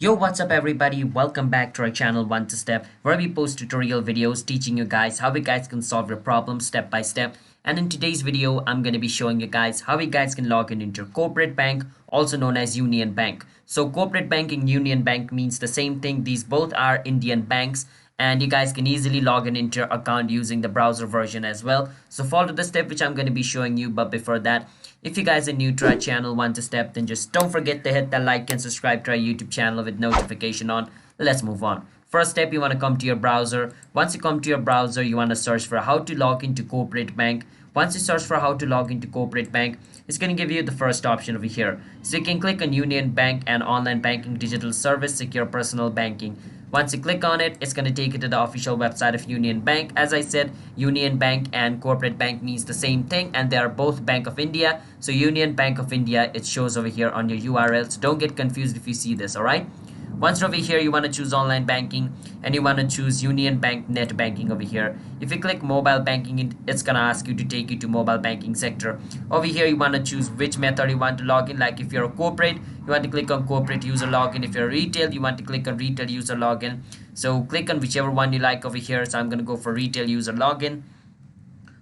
Yo, what's up everybody? Welcome back to our channel One to Step, where we post tutorial videos teaching you guys how you guys can solve your problems step by step. And in today's video, I'm going to be showing you guys how you guys can log in into your corporate bank, also known as Union Bank. So corporate banking, Union Bank means the same thing. These both are Indian banks, and you guys can easily log in into your account using the browser version as well. So follow the step which I'm going to be showing you. But before that, if you guys are new to our channel One to Step, then just don't forget to hit that like and subscribe to our YouTube channel with notification on. Let's move on. First step, you want to come to your browser. Once you come to your browser, you want to search for how to log into corporate bank. Once you search for how to log into corporate bank, it's going to give you the first option over here. So you can click on Union Bank and online banking digital service secure personal banking. Once you click on it, it's going to take you to the official website of Union Bank. As I said, Union Bank and corporate bank means the same thing, and they are both Bank of India. So Union Bank of India, it shows over here on your URL. So don't get confused if you see this, all right? Once over here, you want to choose online banking and you want to choose Union Bank net banking over here. If you click mobile banking, it's going to ask you to take you to mobile banking sector. Over here, you want to choose which method you want to log in. Like if you're a corporate, you want to click on corporate user login. If you're a retail, you want to click on retail user login. So click on whichever one you like over here. So I'm going to go for retail user login.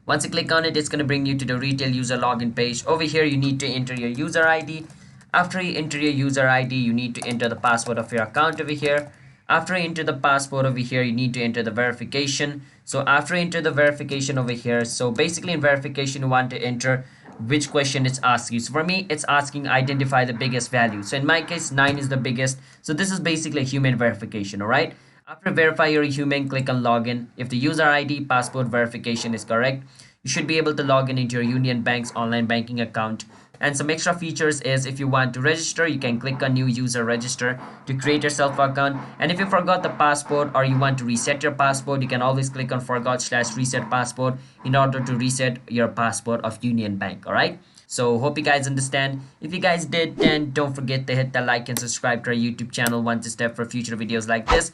Once you click on it, it's going to bring you to the retail user login page. Over here, you need to enter your user ID. After you enter your user ID, you need to enter the password of your account over here. After you enter the password over here, you need to enter the verification. So after you enter the verification over here, so basically in verification, you want to enter which question it's asking you. So for me, it's asking identify the biggest value. So in my case, 9 is the biggest. So this is basically a human verification, all right? After verify you're a human, click on login. If the user ID password verification is correct, you should be able to log in into your Union Bank's online banking account. And some extra features is if you want to register, you can click on new user register to create yourself account. And if you forgot the password or you want to reset your password, you can always click on forgot/reset password in order to reset your password of Union Bank. All right. So hope you guys understand. If you guys did, then don't forget to hit the like and subscribe to our YouTube channel One to Step for future videos like this.